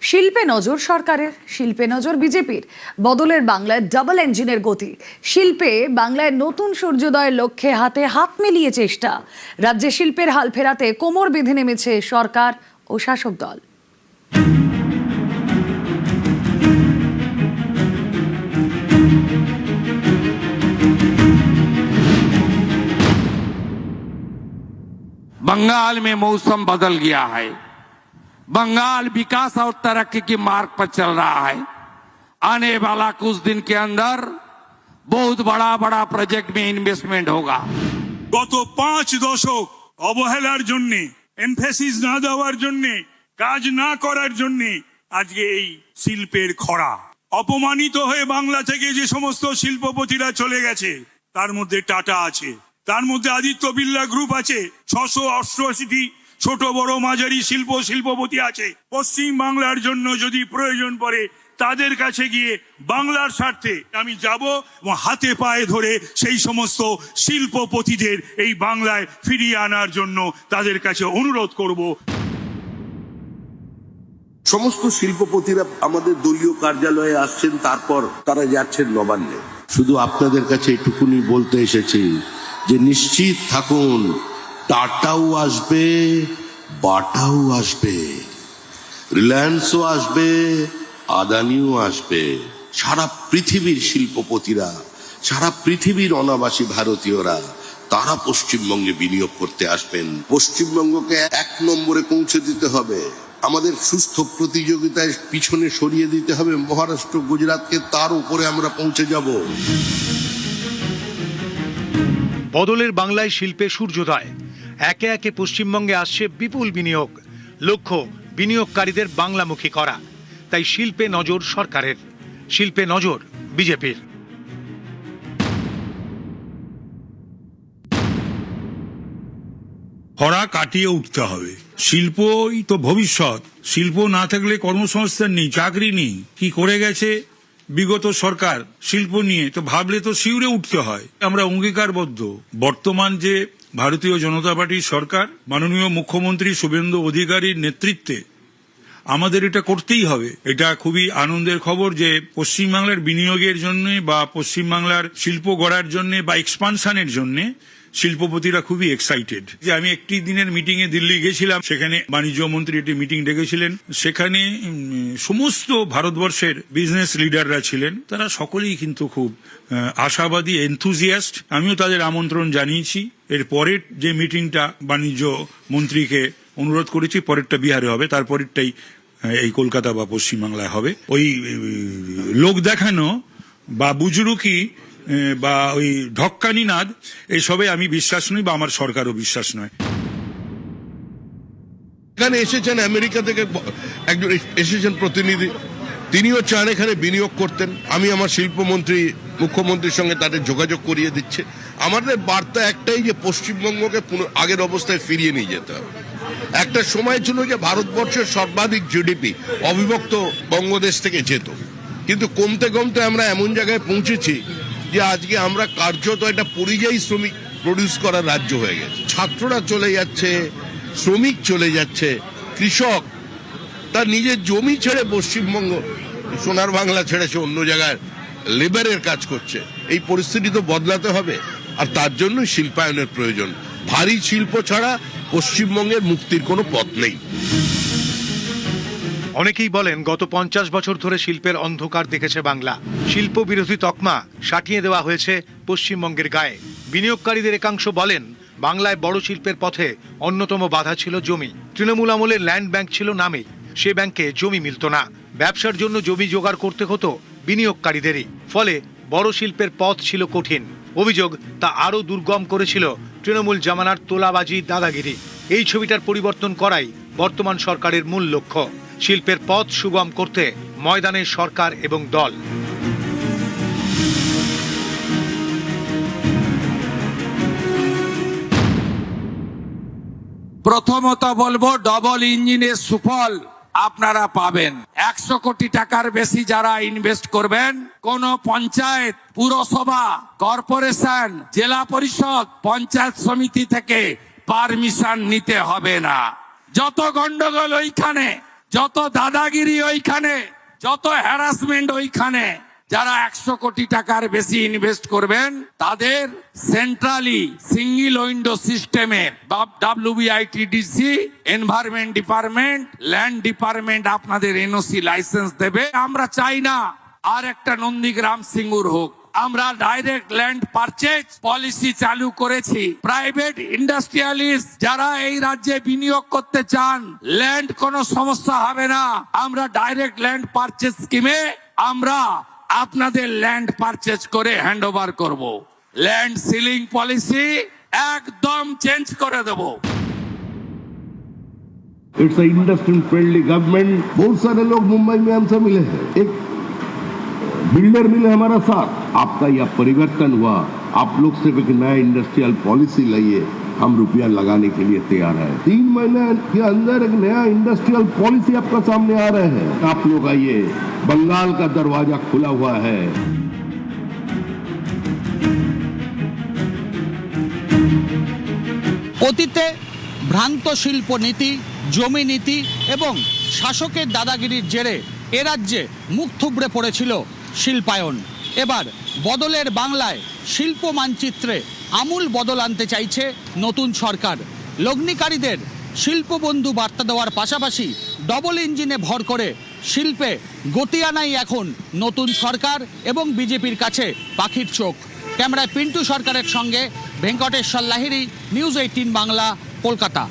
শিল্পে নজর সরকারের, শিল্পে নজর বিজেপির। বদলের বাংলায় ডাবল ইঞ্জিনের গতি। শিল্পে বাংলায় নতুন সূর্যোদয়ের লক্ষ্যে হাতে হাত মিলিয়ে চেষ্টা। রাজ্যে শিল্পের হাল ফেরাতে কোমর বেঁধে নেমেছে সরকার ও শাসক দল। बंगाल में मौसम बदल गया है। बंगाल विकास और तरक्की की मार्ग पर चल रहा है। आने वाला कुछ दिन के अंदर बहुत बड़ा बड़ा प्रोजेक्ट में इन्वेस्टमेंट होगा। গত 5 দশক অবহেলার জন্য, এমফেসিস না দেওয়ার জন্য, কাজ না করার জন্য আজকে এই শিল্পের খরা। অপমানিত হয়ে বাংলা থেকে যে সমস্ত শিল্পপতিরা চলে গেছে, তার মধ্যে টাটা আছে, তার মধ্যে আদিত্য বিড়লা গ্রুপ আছে, 688টি ছোট বড় মাঝারি শিল্পপতি আছে। পশ্চিম বাংলার জন্য যদি প্রয়োজন পড়ে তাদের কাছে গিয়ে বাংলার স্বার্থে আমি যাব এবং হাতে পায়ে ধরে সেই সমস্ত শিল্পপতিদের এই বাংলায় ফিরিয়ে আনার জন্য তাদের কাছে অনুরোধ করব। সমস্ত শিল্পপতিরা আমাদের দলীয় কার্যালয়ে আসছেন, তারপর তারা যাচ্ছেন নবান্নে। শুধু আপনাদের কাছে এটুকুনি বলতে এসেছি যে নিশ্চিত থাকুন, টাটাও আসবে, বাটাও আসবে, রিলায়েন্সও আসবে, আদানিও আসবে। সারা পৃথিবীর শিল্পপতিরা, সারা পৃথিবীর অনাবাসী ভারতীয়রা তারা পশ্চিমবঙ্গে বিনিয়োগ করতে আসবেন। পশ্চিমবঙ্গকে 1 নম্বরে পৌঁছে দিতে হবে। আমাদের সুস্থ প্রতিযোগিতায় পিছনে সরিয়ে দিতে হবে মহারাষ্ট্র, গুজরাটকে, তার উপরে আমরা পৌঁছে যাব। বদলের বাংলায় শিল্পে সূর্যোদয়। একে একে পশ্চিমবঙ্গে আসছে বিপুল বিনিয়োগ। লক্ষ্য বিনিয়োগকারীদের বাংলামুখী করা। তাই শিল্পে নজর সরকারের, শিল্পে নজর বিজেপির। খরা কাটিয়ে উঠতে হবে। শিল্পই তো ভবিষ্যৎ। শিল্প না থাকলে কর্মসংস্থান নেই, চাকরি নেই। কি করে গেছে বিগত সরকার শিল্প নিয়ে, তো ভাবলে তো শিউরে উঠতে হয়। আমরা অঙ্গীকারবদ্ধ। বর্তমান যে ভারতীয় জনতা পার্টির সরকার, মাননীয় মুখ্যমন্ত্রী শুভেন্দু অধিকারীর নেতৃত্বে আমাদের এটা করতেই হবে। এটা খুবই আনন্দের খবর যে পশ্চিমবাংলার বিনিয়োগের জন্য বা পশ্চিমবাংলার শিল্প গড়ার জন্য বা এক্সপানশনের জন্য শিল্পপতিরা খুবই এক্সাইটেড। যে আমি একটি দিনের মিটিং এ দিল্লি গেছিলাম, সেখানে বাণিজ্য মন্ত্রী একটি মিটিং ডেকেছিলেন। সেখানে সমস্ত ভারতবর্ষের বিজনেস লিডাররা ছিলেন। তারা সকলেই কিন্তু খুব আশাবাদী, এনথুজিয়াস্ট। আমিও তাদের আমন্ত্রণ জানিয়েছি। এর পরের যে মিটিংটা বাণিজ্য মন্ত্রীকে অনুরোধ করেছি, পরেরটা বিহারে হবে, তারপরেরটাই এই কলকাতা বা পশ্চিমবাংলায় হবে। ওই লোক দেখানো বা বুজরুকি বা ওই ঢক্কানি নাদ, এসবে আমি বিশ্বাস নই বা আমার সরকারও বিশ্বাস নয়। এখানে এসেছেন আমেরিকা থেকে একজন এসেছেন প্রতিনিধি, তিনিও চান এখানে বিনিয়োগ করতেন। আমি আমার শিল্পমন্ত্রী মুখ্যমন্ত্রীর সঙ্গে তাদের যোগাযোগ করিয়ে দিচ্ছে। আমাদের বার্তা একটাই যে পশ্চিমবঙ্গকে আগের অবস্থায় ফিরিয়ে নিয়ে যেতে হবে। একটা সময় ছিল যে ভারতবর্ষের সর্বাধিক জিডিপি অবিভক্ত বঙ্গদেশ থেকে যেত, কিন্তু কমতে কমতে আমরা এমন জায়গায় পৌঁছেছি যে আজকে আমরা কার্যত একটা পরিযায়ী শ্রমিক প্রডিউস করার রাজ্য হয়ে গেছে। ছাত্ররা চলে যাচ্ছে, শ্রমিক চলে যাচ্ছে, কৃষক তার নিজের জমি ছেড়ে পশ্চিমবঙ্গ, সোনার বাংলা ছেড়ে সে অন্য জায়গায় লেবারের কাজ করছে। এই পরিস্থিতি তো বদলাতে হবে, আর তার জন্য শিল্পায়নের প্রয়োজন। ভারী শিল্প ছাড়া পশ্চিমবঙ্গের মুক্তির কোনো পথ নেই। অনেকেই বলেন গত 50 বছর ধরে শিল্পের অন্ধকার দেখেছে বাংলা। শিল্প বিরোধী তকমা সাটিয়ে দেওয়া হয়েছে পশ্চিমবঙ্গের গায়ে। বিনিয়োগকারীদের একাংশ বলেন বাংলায় বড় শিল্পের পথে অন্যতম বাধা ছিল জমি। তৃণমূল আমলে ল্যান্ড ব্যাংক ছিল নামে, সে ব্যাংকে জমি মিলত না। ব্যবসার জন্য জমি জোগাড় করতে হতো বিনিয়োগকারীদেরই। ফলে বড় শিল্পের পথ ছিল কঠিন। অভিযোগ তা আরও দুর্গম করেছিল তৃণমূল জামানার তোলাবাজি, দাদাগিরি। এই ছবিটার পরিবর্তন করাই বর্তমান সরকারের মূল লক্ষ্য। শিল্পের পথ সুগম করতে ময়দানে সরকার এবং দল। প্রথমত বলবো, ডবল ইঞ্জিনের সুফল আপনারা পাবেন। 100 কোটি টাকার বেশি যারা ইনভেস্ট করবেন, কোন পঞ্চায়েত, পুরসভা, কর্পোরেশন, জেলা পরিষদ, পঞ্চায়েত সমিতি থেকে পারমিশন নিতে হবে না। যত গন্ডগোল ওইখানে, যত দাদাগিরি ওইখানে, যত হ্যারাসমেন্ট ওইখানে। যারা 100 কোটি টাকার বেশি ইনভেস্ট করবেন তাদের সেন্ট্রালি সিঙ্গেল উইন্ডো সিস্টেমে WBITDC, environment department, land department আপনাদের এনওসি লাইসেন্স দেবে। আমরা চাই না আর একটা নন্দীগ্রাম সিঙ্গুর হোক। আমরা ডাইরেক্ট ল্যান্ড পারচেজ পলিসি চালু করেছি। প্রাইভেট ইন্ডাস্ট্রিয়ালিস্ট যারা এই রাজ্যে বিনিয়োগ করতে চান, ল্যান্ড কোনো সমস্যা হবে না। আমরা ডাইরেক্ট ল্যান্ড পারচেজ স্কিমে আমরা আপনাদের ল্যান্ড পারচেজ করে হ্যান্ড ওভার করবো। ল্যান্ড সিলিং পলিসি একদম চেঞ্জ করে দেবো। It's a industrial friendly government. बहुत सारे लोग मुंबई में हमसे मिले हैं, एक बिल्डर मिले हमारा साथ। आपका यह परिवर्तन हुआ, आप लोग सिर्फ एक नया इंडस्ट्रियल पॉलिसी लाइए, हम रुपया लगाने के लिए तैयार है। 3 महीने के अंदर एक नया इंडस्ट्रियल पॉलिसी आपका सामने आ रहे हैं। आप लोग आइए, बंगाल का दरवाजा खुला हुआ है। অতীতে ভ্রান্ত শিল্প নীতি, জমি নীতি এবং শাসকের দাদাগিরির জেরে এ রাজ্যে মুখ থুবড়ে পড়েছিল শিল্পায়ন। এবার বদলের বাংলায় শিল্প মানচিত্রে আমূল বদল আনতে চাইছে নতুন সরকার। লগ্নিকারীদের শিল্পবন্ধু বার্তা দেওয়ার পাশাপাশি ডবল ইঞ্জিনে ভর করে শিল্পে গতি আনাই এখন নতুন সরকার এবং বিজেপির কাছে পাখির চোখ। ক্যামেরায় পিন্টু সরকারের সঙ্গে ভেঙ্কটেশ্বর লাহিড়ী, নিউজ 18 বাংলা, কলকাতা।